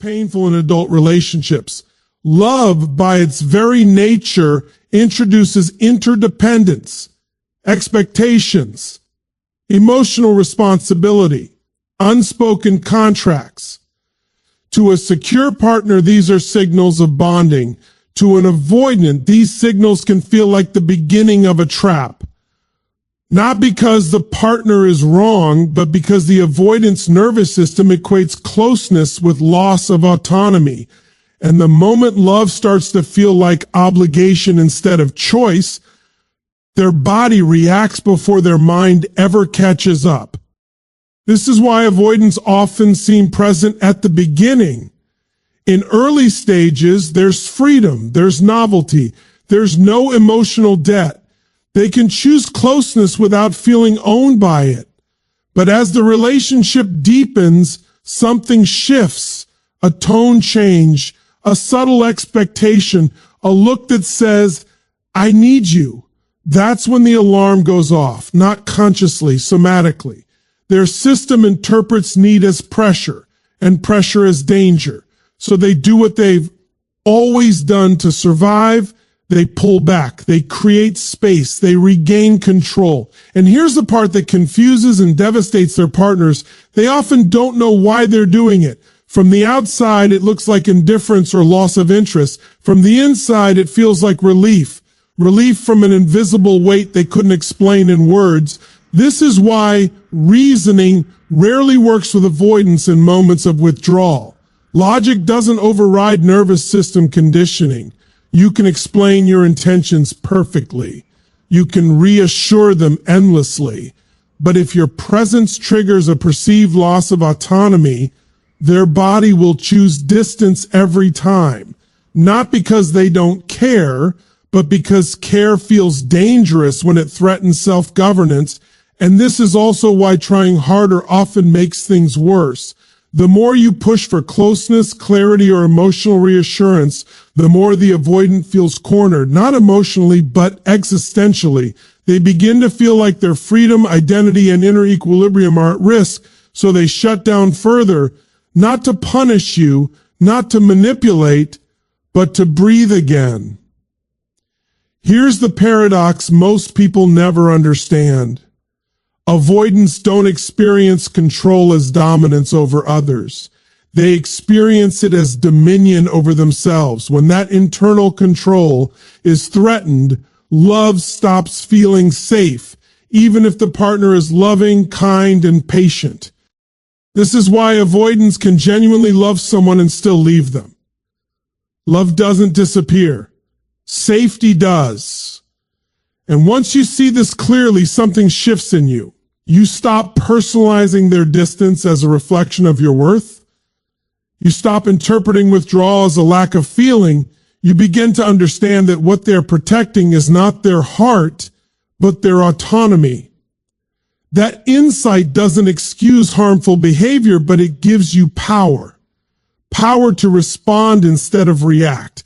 painful in adult relationships. Love, by its very nature, introduces interdependence, expectations, emotional responsibility, unspoken contracts. To a secure partner, these are signals of bonding. To an avoidant, these signals can feel like the beginning of a trap. Not because the partner is wrong, but because the avoidant's nervous system equates closeness with loss of autonomy. And the moment love starts to feel like obligation instead of choice, their body reacts before their mind ever catches up. This is why avoidants often seem present at the beginning. In early stages, there's freedom, there's novelty, there's no emotional debt. They can choose closeness without feeling owned by it. But as the relationship deepens, something shifts, a tone change, a subtle expectation, a look that says, I need you. That's when the alarm goes off, not consciously, somatically. Their system interprets need as pressure and pressure as danger. So they do what they've always done to survive. They pull back, they create space, they regain control. And here's the part that confuses and devastates their partners. They often don't know why they're doing it. From the outside, it looks like indifference or loss of interest. From the inside, it feels like relief. Relief from an invisible weight they couldn't explain in words. This is why reasoning rarely works with avoidance in moments of withdrawal. Logic doesn't override nervous system conditioning. You can explain your intentions perfectly. You can reassure them endlessly. But if your presence triggers a perceived loss of autonomy, their body will choose distance every time. Not because they don't care, but because care feels dangerous when it threatens self-governance. And this is also why trying harder often makes things worse. The more you push for closeness, clarity, or emotional reassurance, the more the avoidant feels cornered, not emotionally, but existentially. They begin to feel like their freedom, identity, and inner equilibrium are at risk, so they shut down further, not to punish you, not to manipulate, but to breathe again. Here's the paradox most people never understand. Avoidants don't experience control as dominance over others. They experience it as dominion over themselves. When that internal control is threatened, love stops feeling safe, even if the partner is loving, kind, and patient. This is why avoidants can genuinely love someone and still leave them. Love doesn't disappear. Safety does. And once you see this clearly, something shifts in you. You stop personalizing their distance as a reflection of your worth. You stop interpreting withdrawal as a lack of feeling. You begin to understand that what they're protecting is not their heart, but their autonomy. That insight doesn't excuse harmful behavior, but it gives you power. Power to respond instead of react.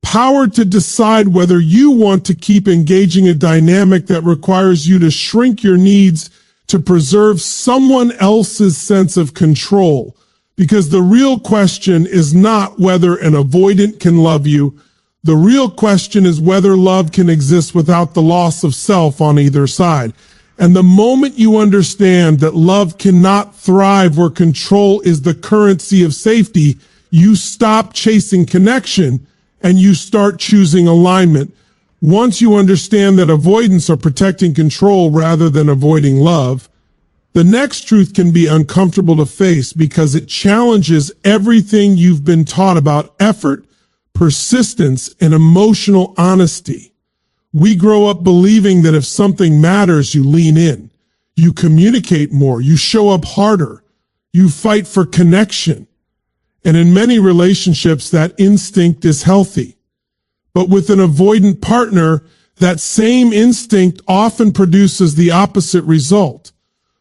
Power to decide whether you want to keep engaging a dynamic that requires you to shrink your needs to preserve someone else's sense of control. Because the real question is not whether an avoidant can love you. The real question is whether love can exist without the loss of self on either side. And the moment you understand that love cannot thrive where control is the currency of safety, you stop chasing connection and you start choosing alignment. Once you understand that avoidants are protecting control rather than avoiding love, the next truth can be uncomfortable to face because it challenges everything you've been taught about effort, persistence, and emotional honesty. We grow up believing that if something matters, you lean in, you communicate more, you show up harder, you fight for connection. And in many relationships, that instinct is healthy. But with an avoidant partner, that same instinct often produces the opposite result.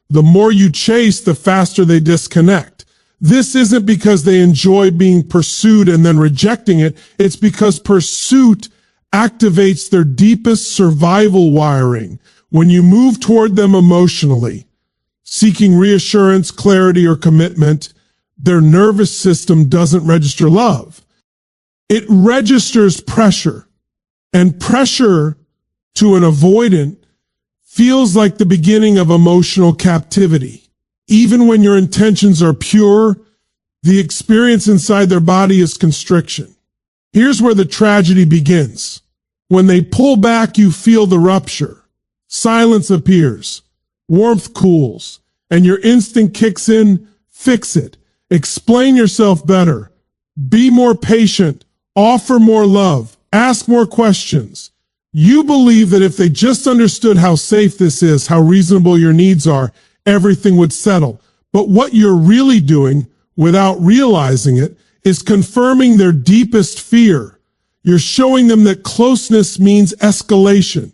The more you chase, the faster they disconnect. This isn't because they enjoy being pursued and then rejecting it. It's because pursuit activates their deepest survival wiring. When you move toward them emotionally, seeking reassurance, clarity, or commitment, their nervous system doesn't register love. It registers pressure. And pressure to an avoidant feels like the beginning of emotional captivity. Even when your intentions are pure, the experience inside their body is constriction. Here's where the tragedy begins. When they pull back, you feel the rupture. Silence appears. Warmth cools. And your instinct kicks in, fix it. Explain yourself better. Be more patient. Offer more love. Ask more questions. You believe that if they just understood how safe this is, how reasonable your needs are, everything would settle. But what you're really doing, without realizing it, is confirming their deepest fear. You're showing them that closeness means escalation.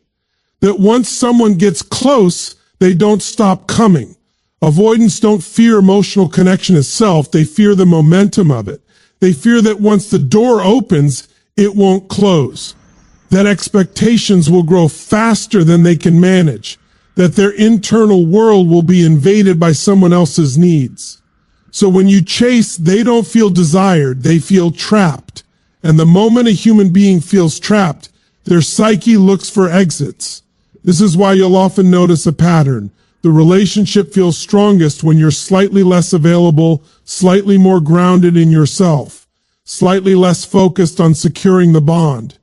That once someone gets close, they don't stop coming. Avoidants don't fear emotional connection itself. They fear the momentum of it. They fear that once the door opens, it won't close. That expectations will grow faster than they can manage. That their internal world will be invaded by someone else's needs. So when you chase, they don't feel desired. They feel trapped. And the moment a human being feels trapped, their psyche looks for exits. This is why you'll often notice a pattern. The relationship feels strongest when you're slightly less available, slightly more grounded in yourself, slightly less focused on securing the bond.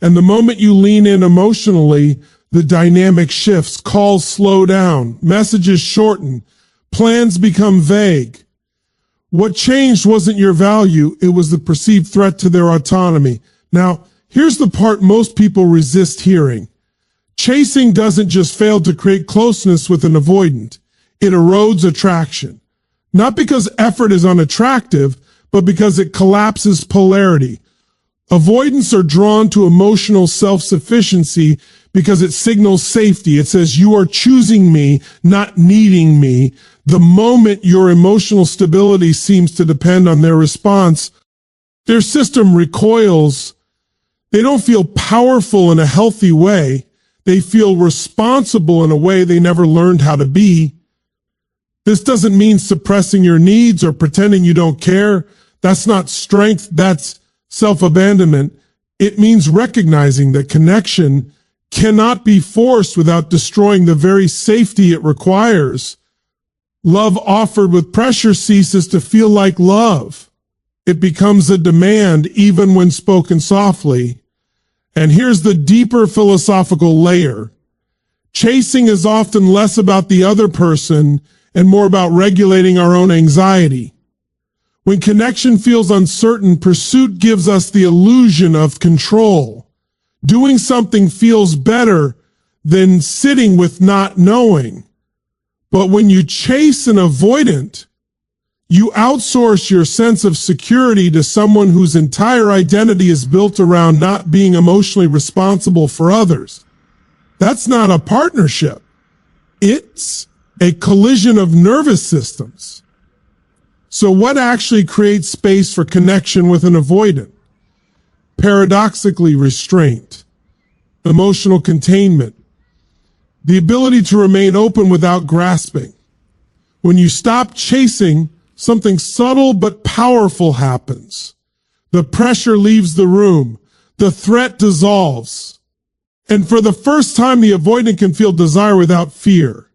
And the moment you lean in emotionally, the dynamic shifts, calls slow down, messages shorten, plans become vague. What changed wasn't your value, it was the perceived threat to their autonomy. Now, here's the part most people resist hearing. Chasing doesn't just fail to create closeness with an avoidant. It erodes attraction. Not because effort is unattractive, but because it collapses polarity. Avoidants are drawn to emotional self-sufficiency because it signals safety. It says you are choosing me, not needing me. The moment your emotional stability seems to depend on their response, their system recoils. They don't feel powerful in a healthy way. They feel responsible in a way they never learned how to be. This doesn't mean suppressing your needs or pretending you don't care. That's not strength. That's self-abandonment. It means recognizing that connection cannot be forced without destroying the very safety it requires. Love offered with pressure ceases to feel like love. It becomes a demand even when spoken softly. And here's the deeper philosophical layer. Chasing is often less about the other person and more about regulating our own anxiety. When connection feels uncertain, pursuit gives us the illusion of control. Doing something feels better than sitting with not knowing. But when you chase an avoidant, you outsource your sense of security to someone whose entire identity is built around not being emotionally responsible for others. That's not a partnership. It's a collision of nervous systems. So what actually creates space for connection with an avoidant? Paradoxically, restraint, emotional containment, the ability to remain open without grasping. When you stop chasing, something subtle but powerful happens. The pressure leaves the room. The threat dissolves. And for the first time, the avoidant can feel desire without fear.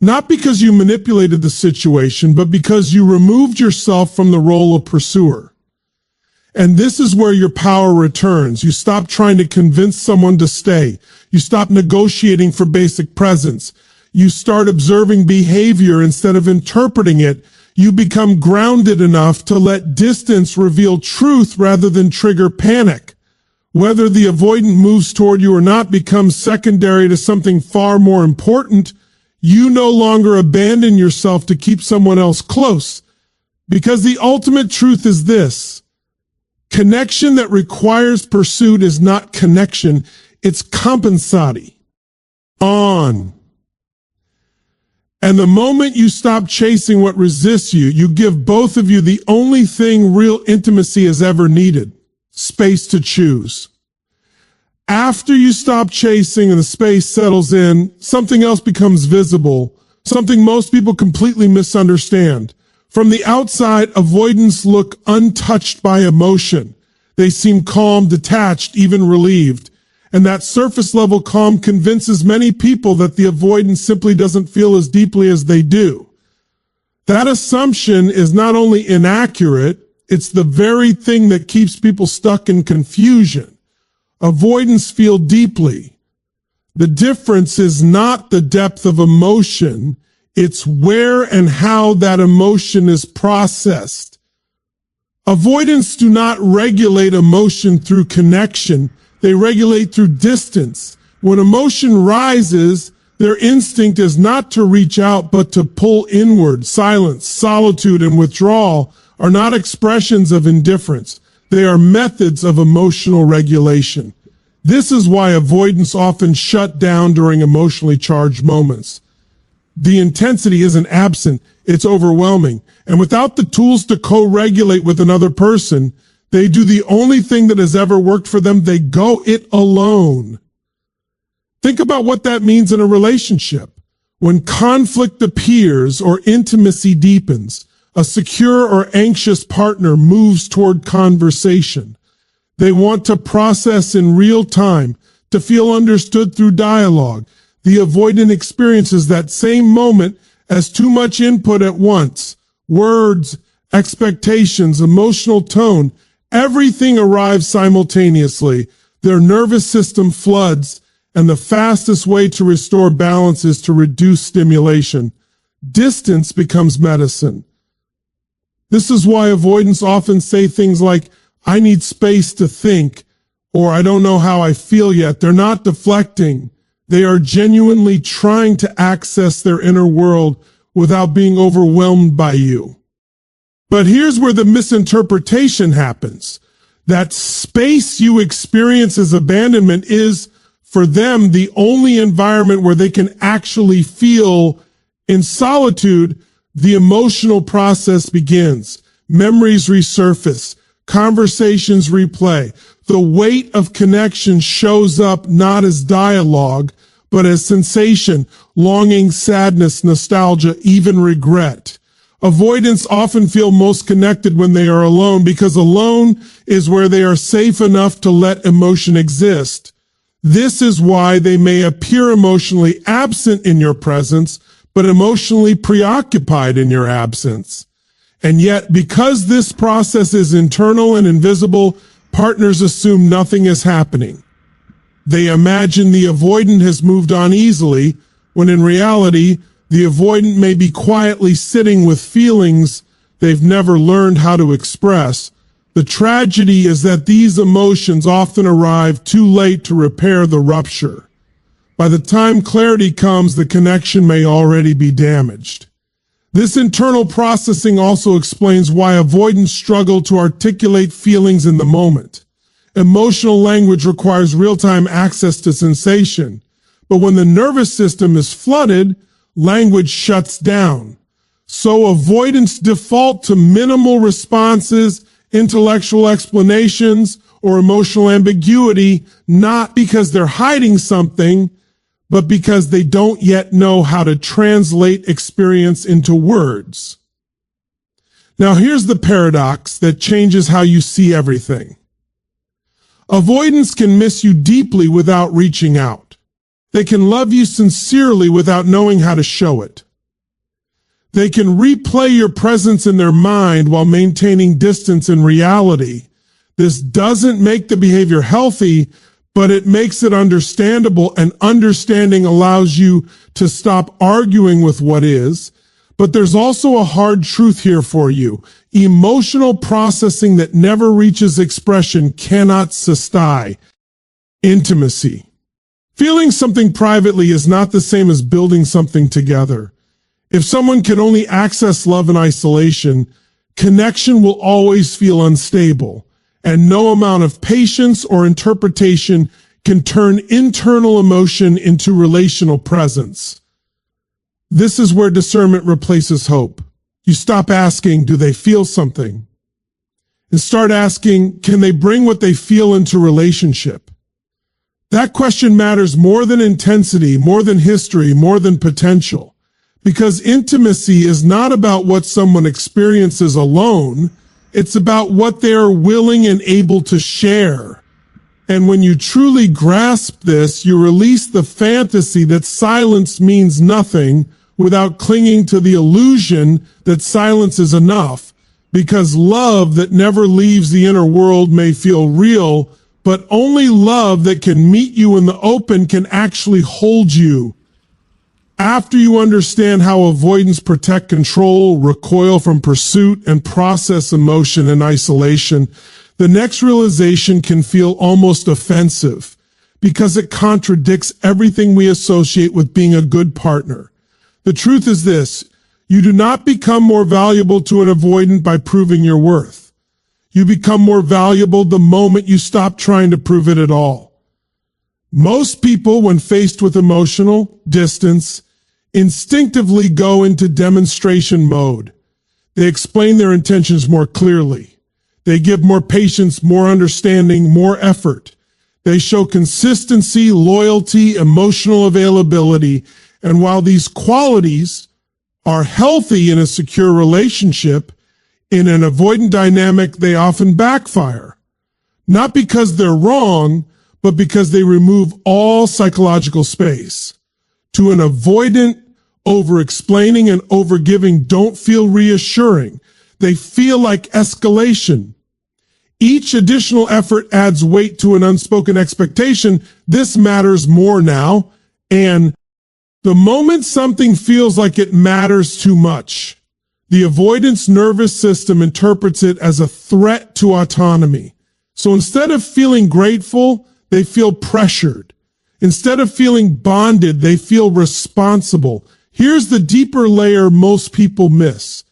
Not because you manipulated the situation, but because you removed yourself from the role of pursuer. And this is where your power returns. You stop trying to convince someone to stay. You stop negotiating for basic presence. You start observing behavior instead of interpreting it. You become grounded enough to let distance reveal truth rather than trigger panic. Whether the avoidant moves toward you or not becomes secondary to something far more important. You no longer abandon yourself to keep someone else close. Because the ultimate truth is this. Connection that requires pursuit is not connection. It's compensati. On. And the moment you stop chasing what resists you, you give both of you the only thing real intimacy has ever needed. Space to choose. After you stop chasing and the space settles in, something else becomes visible, something most people completely misunderstand. From the outside, avoidants look untouched by emotion. They seem calm, detached, even relieved. And that surface level calm convinces many people that the avoidant simply doesn't feel as deeply as they do. That assumption is not only inaccurate, it's the very thing that keeps people stuck in confusion. Avoidants feel deeply. The difference is not the depth of emotion, it's where and how that emotion is processed. Avoidants do not regulate emotion through connection. They regulate through distance. When emotion rises, their instinct is not to reach out, but to pull inward. Silence, solitude, and withdrawal are not expressions of indifference. They are methods of emotional regulation. This is why avoidants often shut down during emotionally charged moments. The intensity isn't absent, it's overwhelming. And without the tools to co-regulate with another person, they do the only thing that has ever worked for them. They go it alone. Think about what that means in a relationship. When conflict appears or intimacy deepens, a secure or anxious partner moves toward conversation. They want to process in real time, to feel understood through dialogue. The avoidant experiences that same moment as too much input at once. Words, expectations, emotional tone, everything arrives simultaneously. Their nervous system floods, and the fastest way to restore balance is to reduce stimulation. Distance becomes medicine. This is why avoidants often say things like, "I need space to think," or "I don't know how I feel yet." They're not deflecting. They are genuinely trying to access their inner world without being overwhelmed by you. But here's where the misinterpretation happens. That space you experience as abandonment is, for them, the only environment where they can actually feel. In solitude, the emotional process begins. Memories resurface. Conversations replay. The weight of connection shows up not as dialogue, but as sensation, longing, sadness, nostalgia, even regret. Avoidants often feel most connected when they are alone, because alone is where they are safe enough to let emotion exist. This is why they may appear emotionally absent in your presence, but emotionally preoccupied in your absence. And yet, because this process is internal and invisible, partners assume nothing is happening. They imagine the avoidant has moved on easily, when in reality, the avoidant may be quietly sitting with feelings they've never learned how to express. The tragedy is that these emotions often arrive too late to repair the rupture. By the time clarity comes, the connection may already be damaged. This internal processing also explains why avoidants struggle to articulate feelings in the moment. Emotional language requires real-time access to sensation, but when the nervous system is flooded, language shuts down. So avoidants default to minimal responses, intellectual explanations, or emotional ambiguity, not because they're hiding something, but because they don't yet know how to translate experience into words. Now here's the paradox that changes how you see everything. Avoidance can miss you deeply without reaching out. They can love you sincerely without knowing how to show it. They can replay your presence in their mind while maintaining distance in reality. This doesn't make the behavior healthy, but it makes it understandable, and understanding allows you to stop arguing with what is. But there's also a hard truth here for you. Emotional processing that never reaches expression cannot sustain intimacy. Feeling something privately is not the same as building something together. If someone can only access love in isolation, connection will always feel unstable, and no amount of patience or interpretation can turn internal emotion into relational presence. This is where discernment replaces hope. You stop asking, do they feel something? And start asking, can they bring what they feel into relationship? That question matters more than intensity, more than history, more than potential. Because intimacy is not about what someone experiences alone. It's about what they are willing and able to share. And when you truly grasp this, you release the fantasy that silence means nothing without clinging to the illusion that silence is enough. Because love that never leaves the inner world may feel real, but only love that can meet you in the open can actually hold you. After you understand how avoidance protect control, recoil from pursuit, and process emotion in isolation, the next realization can feel almost offensive because it contradicts everything we associate with being a good partner. The truth is this: you do not become more valuable to an avoidant by proving your worth. You become more valuable the moment you stop trying to prove it at all. Most people, when faced with emotional distance, instinctively go into demonstration mode. They explain their intentions more clearly. They give more patience, more understanding, more effort. They show consistency, loyalty, emotional availability. And while these qualities are healthy in a secure relationship, in an avoidant dynamic, they often backfire. Not because they're wrong, but because they remove all psychological space. To an avoidant, over-explaining and over-giving don't feel reassuring. They feel like escalation. Each additional effort adds weight to an unspoken expectation. This matters more now. And the moment something feels like it matters too much, the avoidance nervous system interprets it as a threat to autonomy. So instead of feeling grateful, they feel pressured. Instead of feeling bonded, they feel responsible. Here's the deeper layer most people miss.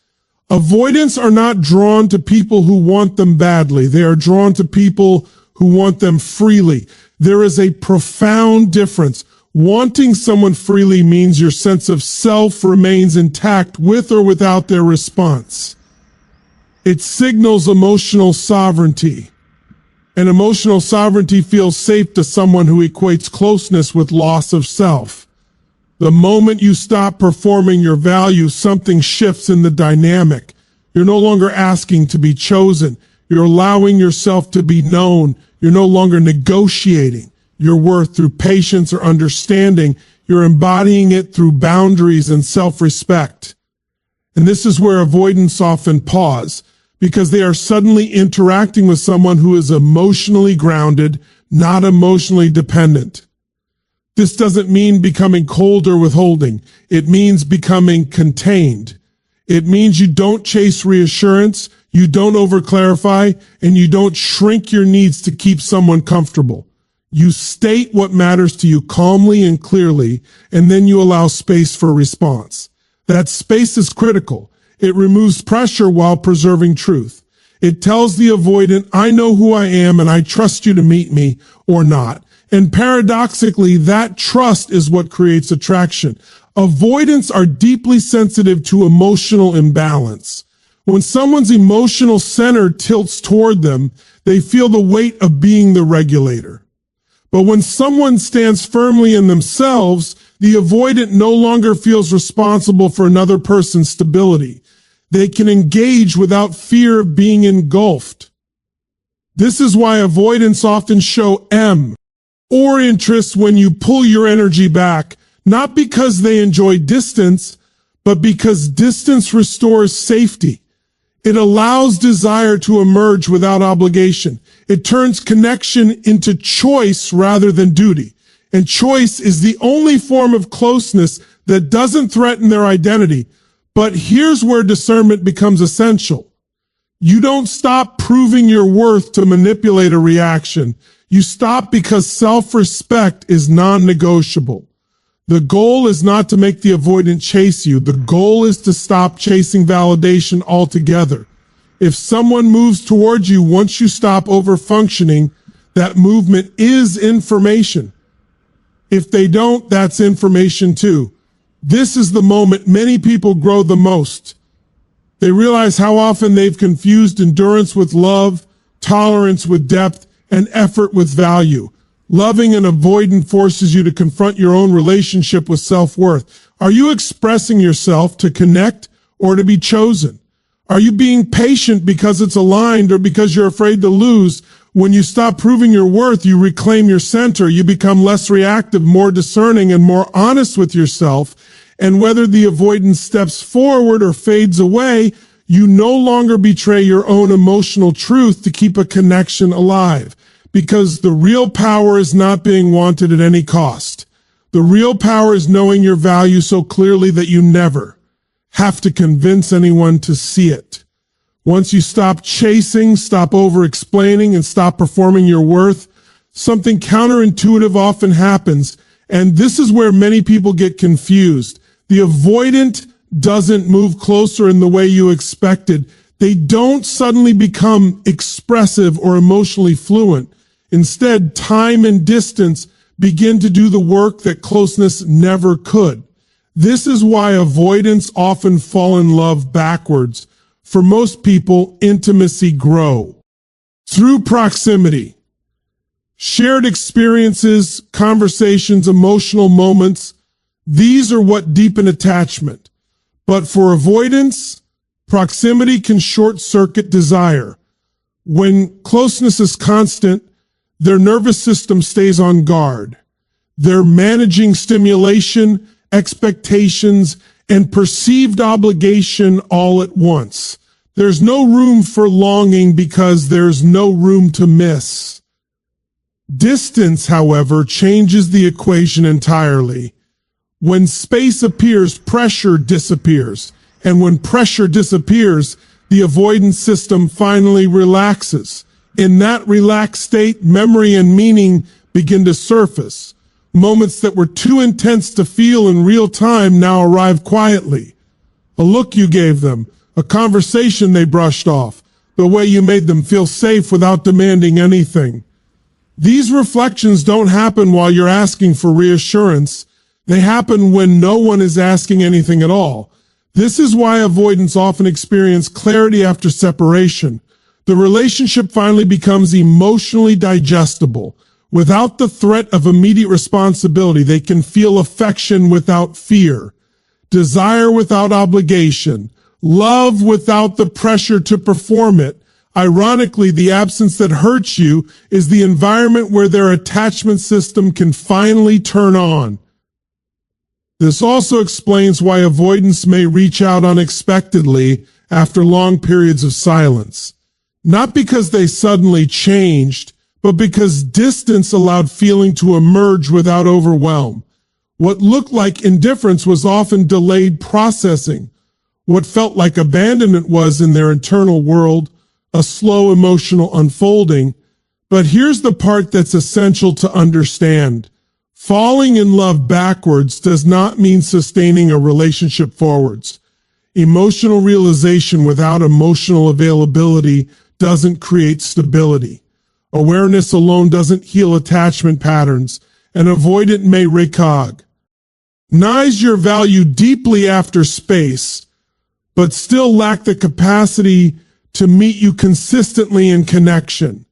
Avoidants are not drawn to people who want them badly. They are drawn to people who want them freely. There is a profound difference. Wanting someone freely means your sense of self remains intact with or without their response. It signals emotional sovereignty. And emotional sovereignty feels safe to someone who equates closeness with loss of self. The moment you stop performing your value, something shifts in the dynamic. You're no longer asking to be chosen. You're allowing yourself to be known. You're no longer negotiating your worth through patience or understanding. You're embodying it through boundaries and self-respect. And this is where avoidants often pause, because they are suddenly interacting with someone who is emotionally grounded, not emotionally dependent. This doesn't mean becoming cold or withholding. It means becoming contained. It means you don't chase reassurance, you don't overclarify, and you don't shrink your needs to keep someone comfortable. You state what matters to you calmly and clearly, and then you allow space for response. That space is critical. It removes pressure while preserving truth. It tells the avoidant, I know who I am and I trust you to meet me or not. And paradoxically, that trust is what creates attraction. Avoidants are deeply sensitive to emotional imbalance. When someone's emotional center tilts toward them, they feel the weight of being the regulator. But when someone stands firmly in themselves, the avoidant no longer feels responsible for another person's stability. They can engage without fear of being engulfed. This is why avoidants often show or interest when you pull your energy back, not because they enjoy distance, but because distance restores safety. It allows desire to emerge without obligation. It turns connection into choice rather than duty. And choice is the only form of closeness that doesn't threaten their identity. But here's where discernment becomes essential. You don't stop proving your worth to manipulate a reaction. You stop because self-respect is non-negotiable. The goal is not to make the avoidant chase you. The goal is to stop chasing validation altogether. If someone moves towards you once you stop over-functioning, that movement is information. If they don't, that's information too. This is the moment many people grow the most. They realize how often they've confused endurance with love, tolerance with depth, and effort with value. Loving and avoidant forces you to confront your own relationship with self-worth. Are you expressing yourself to connect or to be chosen? Are you being patient because it's aligned or because you're afraid to lose? When you stop proving your worth, you reclaim your center. You become less reactive, more discerning, and more honest with yourself. And whether the avoidance steps forward or fades away, you no longer betray your own emotional truth to keep a connection alive. Because the real power is not being wanted at any cost. The real power is knowing your value so clearly that you never have to convince anyone to see it. Once you stop chasing, stop over-explaining, and stop performing your worth, something counterintuitive often happens, and this is where many people get confused. The avoidant doesn't move closer in the way you expected. They don't suddenly become expressive or emotionally fluent. Instead, time and distance begin to do the work that closeness never could. This is why avoidants often fall in love backwards. For most people, intimacy grows through proximity. Shared experiences, conversations, emotional moments, these are what deepen attachment. But for avoidance, proximity can short-circuit desire. When closeness is constant, their nervous system stays on guard. They're managing stimulation, expectations, and perceived obligation all at once. There's no room for longing because there's no room to miss. Distance, however, changes the equation entirely. When space appears, pressure disappears. And when pressure disappears, the avoidance system finally relaxes. In that relaxed state, memory and meaning begin to surface. Moments that were too intense to feel in real time now arrive quietly. A look you gave them, a conversation they brushed off, the way you made them feel safe without demanding anything. These reflections don't happen while you're asking for reassurance. They happen when no one is asking anything at all. This is why avoidants often experience clarity after separation. The relationship finally becomes emotionally digestible. Without the threat of immediate responsibility, they can feel affection without fear, desire without obligation, love without the pressure to perform it. Ironically, the absence that hurts you is the environment where their attachment system can finally turn on. This also explains why avoidance may reach out unexpectedly after long periods of silence. Not because they suddenly changed, but because distance allowed feeling to emerge without overwhelm. What looked like indifference was often delayed processing. What felt like abandonment was, in their internal world, a slow emotional unfolding. But here's the part that's essential to understand. Falling in love backwards does not mean sustaining a relationship forwards. Emotional realization without emotional availability doesn't create stability. Awareness alone doesn't heal attachment patterns. An avoidant may recognize your value deeply after space, but still lack the capacity to meet you consistently in connection.